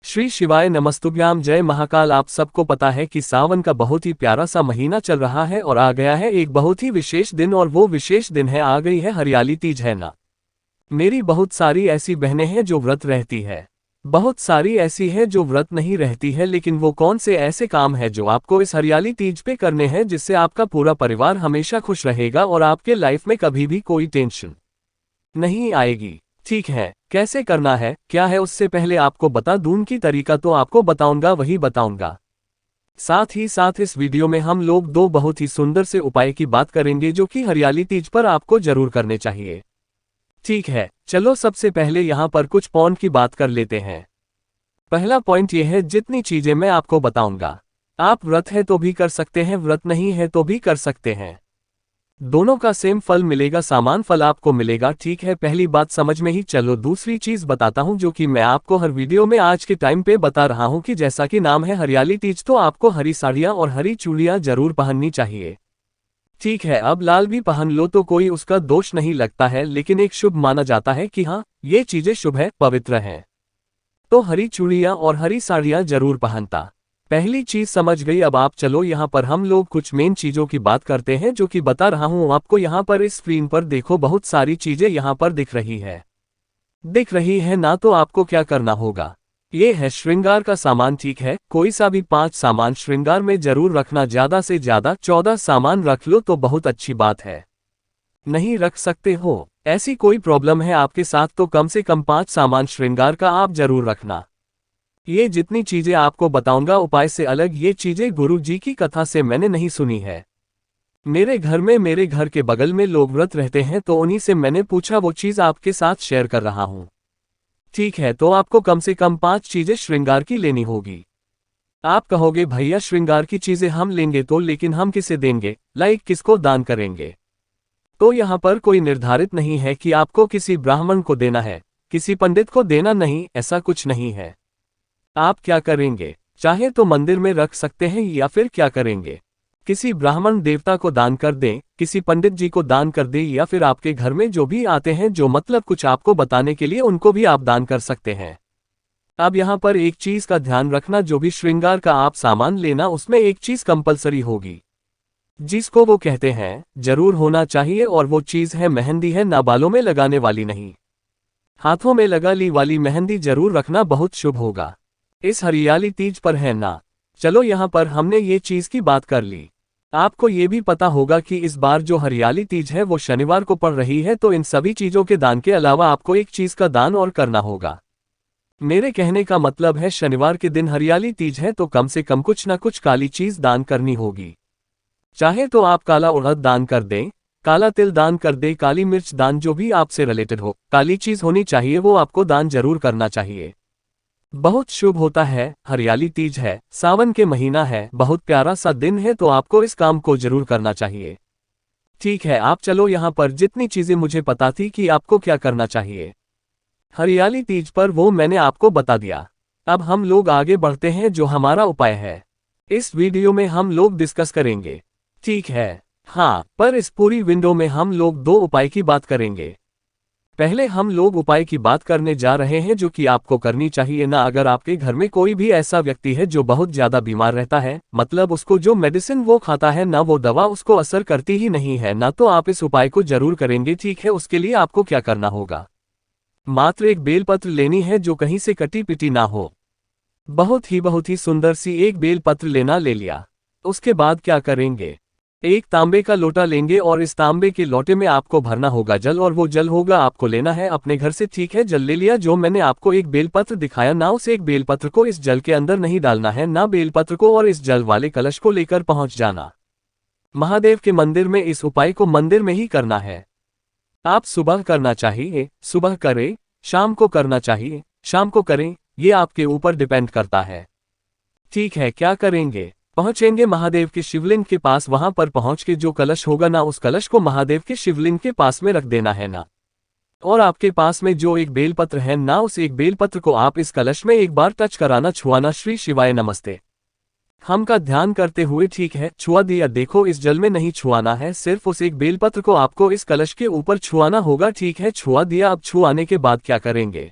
श्री शिवाय नमस्तुभ्याम। जय महाकाल। आप सबको पता है कि सावन का बहुत ही प्यारा सा महीना चल रहा है और आ गया है एक बहुत ही विशेष दिन, और वो विशेष दिन है, आ गई है हरियाली तीज, है ना। मेरी बहुत सारी ऐसी बहनें हैं जो व्रत रहती है, बहुत सारी ऐसी है जो व्रत नहीं रहती है, लेकिन वो कौन से ऐसे काम है जो आपको इस हरियाली तीज पे करने हैं जिससे आपका पूरा परिवार हमेशा खुश रहेगा और आपके लाइफ में कभी भी कोई टेंशन नहीं आएगी। ठीक है, कैसे करना है क्या है, उससे पहले आपको बता दूं उनकी तरीका तो आपको बताऊंगा, वही बताऊंगा। साथ ही साथ इस वीडियो में हम लोग दो बहुत ही सुंदर से उपाय की बात करेंगे जो कि हरियाली तीज पर आपको जरूर करने चाहिए। ठीक है, चलो सबसे पहले यहाँ पर कुछ पॉइंट की बात कर लेते हैं। पहला पॉइंट यह है, जितनी चीजें मैं आपको बताऊंगा आप व्रत है तो भी कर सकते हैं, व्रत नहीं है तो भी कर सकते हैं, दोनों का सेम फल मिलेगा, समान फल आपको मिलेगा। ठीक है, पहली बात समझ में ही। चलो दूसरी चीज बताता हूं जो कि मैं आपको हर वीडियो में आज के टाइम पे बता रहा हूं कि जैसा कि नाम है हरियाली तीज, तो आपको हरी साड़ियां और हरी चूड़ियां जरूर पहननी चाहिए। ठीक है, अब लाल भी पहन लो तो कोई उसका दोष नहीं लगता है, लेकिन एक शुभ माना जाता है कि हाँ ये चीजें शुभ है, पवित्र है, तो हरी चूड़ियां और हरी साड़ियां जरूर पहनता। पहली चीज समझ गई। अब आप चलो यहाँ पर हम लोग कुछ मेन चीजों की बात करते हैं जो कि बता रहा हूँ आपको। यहाँ पर इस स्क्रीन पर देखो, बहुत सारी चीजें यहाँ पर दिख रही है ना। तो आपको क्या करना होगा, ये है श्रृंगार का सामान। ठीक है, कोई सा भी 5 सामान श्रृंगार में जरूर रखना, ज्यादा से ज्यादा 14 सामान रख लो तो बहुत अच्छी बात है। नहीं रख सकते हो, ऐसी कोई प्रॉब्लम है आपके साथ, तो कम से कम 5 सामान श्रृंगार का आप जरूर रखना। ये जितनी चीजें आपको बताऊंगा उपाय से अलग, ये चीजें गुरु जी की कथा से मैंने नहीं सुनी है। मेरे घर के बगल में लोग व्रत रहते हैं, तो उन्हीं से मैंने पूछा, वो चीज आपके साथ शेयर कर रहा हूं। ठीक है, तो आपको कम से कम 5 चीजें श्रृंगार की लेनी होगी। आप कहोगे भैया श्रृंगार की चीजें हम लेंगे तो, लेकिन हम किसे देंगे, लाइक किसको दान करेंगे। तो यहाँ पर कोई निर्धारित नहीं है कि आपको किसी ब्राह्मण को देना है, किसी पंडित को देना नहीं, ऐसा कुछ नहीं है। आप क्या करेंगे, चाहे तो मंदिर में रख सकते हैं, या फिर क्या करेंगे, किसी ब्राह्मण देवता को दान कर दें, किसी पंडित जी को दान कर दें, या फिर आपके घर में जो भी आते हैं जो मतलब कुछ आपको बताने के लिए, उनको भी आप दान कर सकते हैं। अब यहाँ पर एक चीज का ध्यान रखना, जो भी श्रृंगार का आप सामान लेना उसमें एक चीज कंपलसरी होगी, जिसको वो कहते हैं जरूर होना चाहिए, और वो चीज है मेहंदी, है ना, बालों में लगाने वाली नहीं, हाथों में लगा ली वाली मेहंदी जरूर रखना, बहुत शुभ होगा इस हरियाली तीज पर, है ना। चलो यहाँ पर हमने ये चीज की बात कर ली। आपको ये भी पता होगा कि इस बार जो हरियाली तीज है वो शनिवार को पड़ रही है, तो इन सभी चीजों के दान के अलावा आपको एक चीज का दान और करना होगा। मेरे कहने का मतलब है शनिवार के दिन हरियाली तीज है, तो कम से कम कुछ ना कुछ काली चीज दान करनी होगी। चाहे तो आप काला उड़द दान कर दें, काला तिल दान कर दें, काली मिर्च दान, जो भी आपसे रिलेटेड हो, काली चीज होनी चाहिए, वो आपको दान जरूर करना चाहिए। बहुत शुभ होता है, हरियाली तीज है, सावन के महीना है, बहुत प्यारा सा दिन है, तो आपको इस काम को जरूर करना चाहिए। ठीक है, आप चलो यहाँ पर जितनी चीजें मुझे पता थी कि आपको क्या करना चाहिए हरियाली तीज पर, वो मैंने आपको बता दिया। अब हम लोग आगे बढ़ते हैं, जो हमारा उपाय है इस वीडियो में हम लोग डिस्कस करेंगे। ठीक है, हाँ, पर इस पूरी विंडो में हम लोग 2 उपाय की बात करेंगे। पहले हम लोग उपाय की बात करने जा रहे हैं जो कि आपको करनी चाहिए ना। अगर आपके घर में कोई भी ऐसा व्यक्ति है जो बहुत ज्यादा बीमार रहता है, मतलब उसको जो मेडिसिन वो खाता है ना, वो दवा उसको असर करती ही नहीं है ना, तो आप इस उपाय को जरूर करेंगे। ठीक है, उसके लिए आपको क्या करना होगा, मात्र एक बेलपत्र लेनी है जो कहीं से कटी पिटी ना हो, बहुत ही सुंदर सी एक बेलपत्र लेना, ले लिया। उसके बाद क्या करेंगे, एक तांबे का लोटा लेंगे और इस तांबे के लोटे में आपको भरना होगा जल, और वो जल होगा आपको लेना है अपने घर से। ठीक है, जल ले लिया, जो मैंने आपको एक बेलपत्र दिखाया ना, उस एक बेलपत्र को इस जल के अंदर नहीं डालना है ना, बेलपत्र को और इस जल वाले कलश को लेकर पहुंच जाना महादेव के मंदिर में। इस उपाय को मंदिर में ही करना है। आप सुबह करना चाहिए, सुबह करें, शाम को करना चाहिए, शाम को करें, ये आपके ऊपर डिपेंड करता है। ठीक है, क्या करेंगे, पहुंचेंगे महादेव के शिवलिंग के पास, वहां पर पहुंच के जो कलश होगा ना, उस कलश को महादेव के शिवलिंग के पास में रख देना है ना, और आपके पास में जो एक बेलपत्र है ना, उस एक बेलपत्र को आप इस कलश में एक बार टच कराना, छुआना, श्री शिवाय नमस्ते हम का ध्यान करते हुए। ठीक है, छुआ दिया, देखो इस जल में नहीं छुआना है, सिर्फ उस एक बेलपत्र को आपको इस कलश के ऊपर छुआना होगा। ठीक है, छुआ दिया। अब छुआने के बाद क्या करेंगे,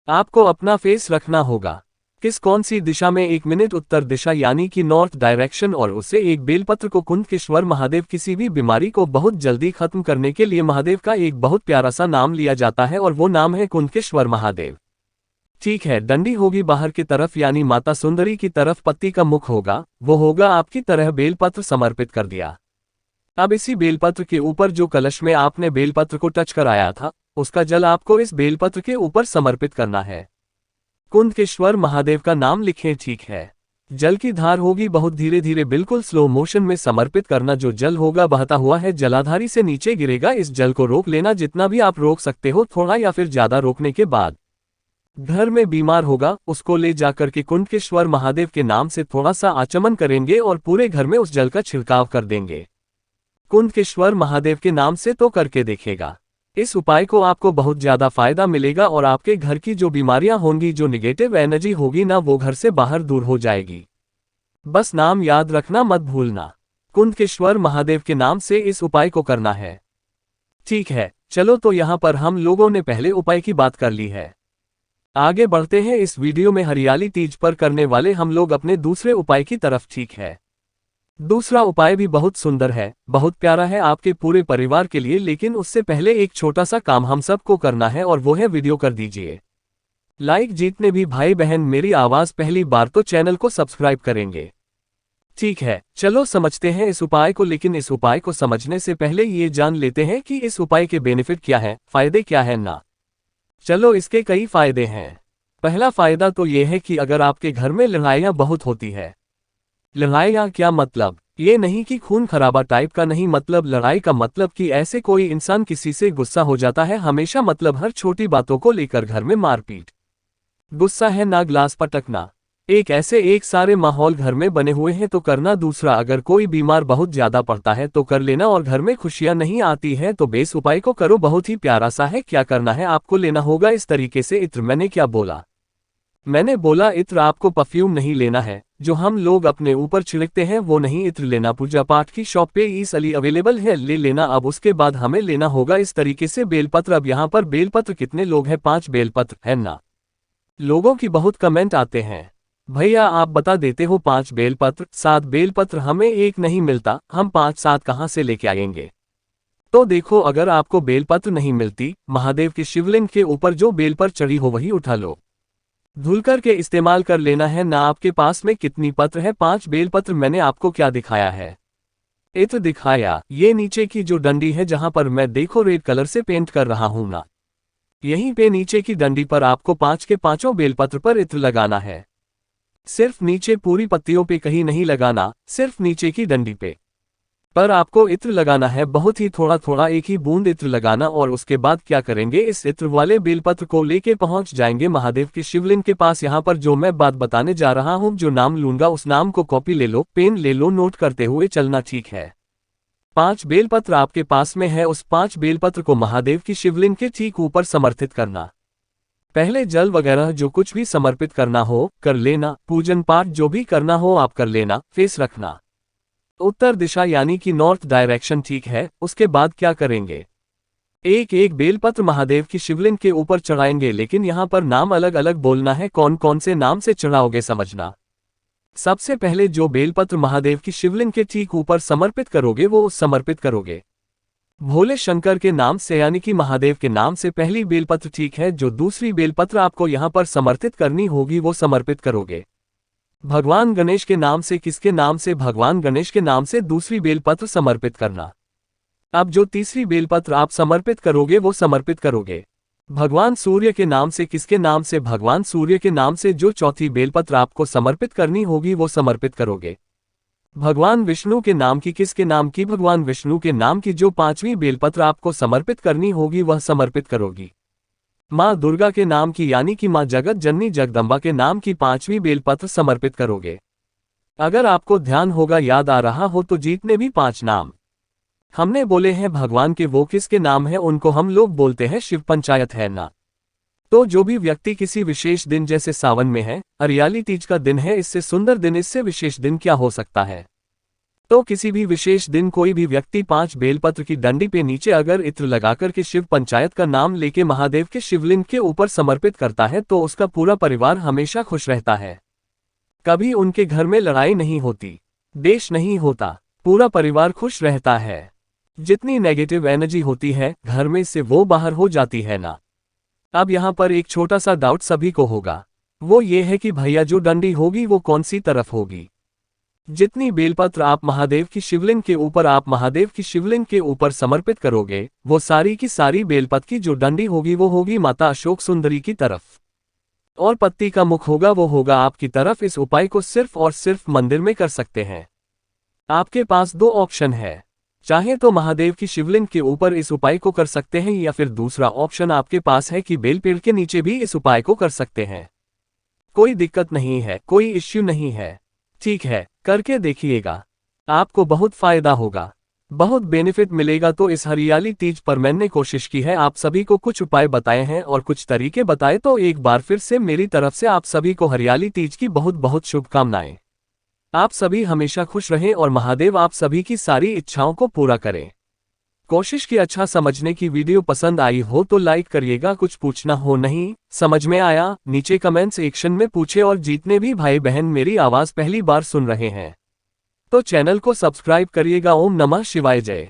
आपको अपना फेस रखना होगा, किस कौन सी दिशा में 1 मिनट उत्तर दिशा यानी कि नॉर्थ डायरेक्शन और उसे एक बेलपत्र को कुंडकेश्वर महादेव किसी भी बीमारी को बहुत जल्दी खत्म करने के लिए महादेव का एक बहुत प्यारा सा नाम लिया जाता है और वो नाम है कुंडकेश्वर महादेव। ठीक है, डंडी होगी बाहर की तरफ यानी माता सुंदरी की तरफ, पत्ती का मुख होगा, वो होगा आपकी तरह बेलपत्र समर्पित कर दिया। अब इसी बेलपत्र के ऊपर जो कलश में आपने बेलपत्र को टच कराया था उसका जल आपको इस बेलपत्र के ऊपर समर्पित करना है। कुंडकेश्वर महादेव का नाम लिखें। ठीक है, जल की धार होगी बहुत धीरे धीरे बिल्कुल स्लो मोशन में समर्पित करना। जो जल होगा बहता हुआ है जलाधारी से नीचे गिरेगा। इस जल को रोक लेना जितना भी आप रोक सकते हो, थोड़ा या फिर ज्यादा रोकने के बाद घर में बीमार होगा उसको ले जाकर के कुंडकेश्वर महादेव के नाम से थोड़ा सा आचमन करेंगे और पूरे घर में उस जल का छिड़काव कर देंगे। कुंडकेश्वर महादेव के नाम से तो करके देखेगा। इस उपाय को आपको बहुत ज्यादा फायदा मिलेगा और आपके घर की जो बीमारियां होंगी, जो निगेटिव एनर्जी होगी ना, वो घर से बाहर दूर हो जाएगी। बस नाम याद रखना मत भूलना, कुंडकेश्वर महादेव के नाम से इस उपाय को करना है। ठीक है, चलो तो यहाँ पर हम लोगों ने पहले उपाय की बात कर ली है, आगे बढ़ते हैं इस वीडियो में हरियाली तीज पर करने वाले हम लोग अपने दूसरे उपाय की तरफ। ठीक है, दूसरा उपाय भी बहुत सुंदर है, बहुत प्यारा है आपके पूरे परिवार के लिए, लेकिन उससे पहले एक छोटा सा काम हम सबको करना है और वो है वीडियो कर दीजिए लाइक। जितने भी भाई बहन मेरी आवाज पहली बार तो चैनल को सब्सक्राइब करेंगे। ठीक है, चलो समझते हैं इस उपाय को, लेकिन इस उपाय को समझने से पहले ये जान लेते हैं कि इस उपाय के बेनिफिट क्या है, फायदे क्या है ना। चलो, इसके कई फायदे हैं। पहला फायदा तो ये है कि अगर आपके घर में लड़ाइयाँ बहुत होती है, लड़ाइयाँ क्या मतलब, ये नहीं कि खून खराबा टाइप का नहीं, मतलब लड़ाई का मतलब कि ऐसे कोई इंसान किसी से गुस्सा हो जाता है हमेशा, मतलब हर छोटी बातों को लेकर घर में मारपीट, गुस्सा है ना, ग्लास पटकना, एक सारे माहौल घर में बने हुए हैं तो करना। दूसरा, अगर कोई बीमार बहुत ज्यादा पड़ता है तो कर लेना और घर में खुशियां नहीं आती है तो बेस उपाय को करो, बहुत ही प्यारा सा है। क्या करना है, आपको लेना होगा इस तरीके से इत्र। मैंने क्या बोला, मैंने बोला इत्र, आपको परफ्यूम नहीं लेना है जो हम लोग अपने ऊपर छिड़कते हैं, वो नहीं इत्र लेना। पूजा पाठ की शॉप पे ईसली अवेलेबल है, ले लेना। अब उसके बाद हमें लेना होगा इस तरीके से बेलपत्र। अब यहाँ पर बेलपत्र कितने लोग हैं, 5 बेलपत्र है ना। लोगों की बहुत कमेंट आते हैं, भैया आप बता देते हो 5 बेलपत्र, 7 बेलपत्र, हमें एक नहीं मिलता, हम 5-7 कहाँ से लेके आएंगे। तो देखो, अगर आपको बेलपत्र नहीं मिलती, महादेव के शिवलिंग के ऊपर जो बेलपत्र चढ़ी हो वही उठा लो, धुलकर के इस्तेमाल कर लेना है ना। आपके पास में कितनी पत्र है, 5 बेलपत्र। मैंने आपको क्या दिखाया है, इत्र दिखाया। ये नीचे की जो डंडी है जहां पर मैं देखो रेड कलर से पेंट कर रहा हूं ना, यहीं पे नीचे की डंडी पर आपको 5 के 5 बेलपत्र पर इत्र लगाना है। सिर्फ नीचे, पूरी पत्तियों पे कहीं नहीं लगाना, सिर्फ नीचे की डंडी पे पर आपको इत्र लगाना है, बहुत ही थोड़ा थोड़ा, एक ही बूंद इत्र लगाना। और उसके बाद क्या करेंगे, इस इत्र वाले बेलपत्र को लेके पहुंच जाएंगे महादेव के शिवलिंग के पास। यहाँ पर जो मैं बात बताने जा रहा हूँ, जो नाम लूंगा उस नाम को कॉपी ले लो, पेन ले लो, नोट करते हुए चलना। ठीक है, 5 बेलपत्र आपके पास में है, उस 5 बेलपत्र को महादेव की शिवलिंग के ठीक ऊपर समर्पित करना। पहले जल वगैरह जो कुछ भी समर्पित करना हो कर लेना, पूजन पाठ जो भी करना हो आप कर लेना, फेस रखना उत्तर दिशा यानी कि नॉर्थ डायरेक्शन। ठीक है, उसके बाद क्या करेंगे, एक एक बेलपत्र महादेव की शिवलिंग के ऊपर चढ़ाएंगे, लेकिन यहाँ पर नाम अलग अलग बोलना है। कौन कौन से नाम से चढ़ाओगे समझना। सबसे पहले जो बेलपत्र महादेव की शिवलिंग के ठीक ऊपर समर्पित करोगे वो समर्पित करोगे भोले शंकर के नाम से यानी कि महादेव के नाम से पहली बेलपत्र। ठीक है, जो दूसरी बेलपत्र आपको यहाँ पर समर्पित करनी होगी वो समर्पित करोगे भगवान गणेश के नाम से। किसके नाम से, भगवान गणेश के नाम से दूसरी बेलपत्र समर्पित करना। अब जो तीसरी बेलपत्र आप समर्पित करोगे वो समर्पित करोगे भगवान सूर्य के नाम से। किसके नाम से, भगवान सूर्य के नाम से। जो चौथी बेलपत्र आपको समर्पित करनी होगी वो समर्पित करोगे भगवान विष्णु के नाम की। किसके नाम की, भगवान विष्णु के नाम की। जो 5वीं बेलपत्र आपको समर्पित करनी होगी वह समर्पित करोगी माँ दुर्गा के नाम की, यानी कि माँ जगत जननी जगदम्बा के नाम की 5वीं बेलपत्र समर्पित करोगे। अगर आपको ध्यान होगा, याद आ रहा हो तो जितने भी 5 नाम हमने बोले हैं भगवान के, वो किसके नाम है, उनको हम लोग बोलते हैं शिव पंचायत है ना। तो जो भी व्यक्ति किसी विशेष दिन, जैसे सावन में है, हरियाली तीज का दिन है, इससे सुंदर दिन, इससे विशेष दिन क्या हो सकता है। तो किसी भी विशेष दिन कोई भी व्यक्ति 5 बेलपत्र की डंडी पे नीचे अगर इत्र लगाकर के शिव पंचायत का नाम लेके महादेव के शिवलिंग के ऊपर समर्पित करता है तो उसका पूरा परिवार हमेशा खुश रहता है। कभी उनके घर में लड़ाई नहीं होती, देश नहीं होता, पूरा परिवार खुश रहता है। जितनी नेगेटिव एनर्जी होती है घर में से वो बाहर हो जाती है ना। अब यहाँ पर एक छोटा सा डाउट सभी को होगा, वो ये है कि भैया जो डंडी होगी वो कौन सी तरफ होगी। जितनी बेलपत्र आप महादेव की शिवलिंग के ऊपर समर्पित करोगे वो सारी की सारी बेलपत्र की जो डंडी होगी वो होगी माता अशोक सुंदरी की तरफ, और पत्ती का मुख होगा वो होगा आपकी तरफ। इस उपाय को सिर्फ और सिर्फ मंदिर में कर सकते हैं। आपके पास 2 ऑप्शन है, चाहे तो महादेव की शिवलिंग के ऊपर इस उपाय को कर सकते हैं या फिर दूसरा ऑप्शन आपके पास है कि बेल पेड़ के नीचे भी इस उपाय को कर सकते हैं। कोई दिक्कत नहीं है, कोई इश्यू नहीं है, ठीक है, करके देखिएगा, आपको बहुत फायदा होगा, बहुत बेनिफिट मिलेगा। तो इस हरियाली तीज पर मैंने कोशिश की है आप सभी को कुछ उपाय बताए हैं और कुछ तरीके बताए। तो एक बार फिर से मेरी तरफ से आप सभी को हरियाली तीज की बहुत बहुत शुभकामनाएं। आप सभी हमेशा खुश रहें और महादेव आप सभी की सारी इच्छाओं को पूरा करें। कोशिश की अच्छा समझने की वीडियो पसंद आई हो तो लाइक करिएगा। कुछ पूछना हो नहीं समझ में आया नीचे कमेंट सेक्शन में पूछे। और जितने भी भाई बहन मेरी आवाज पहली बार सुन रहे हैं तो चैनल को सब्सक्राइब करिएगा। ओम नमः शिवाय जय।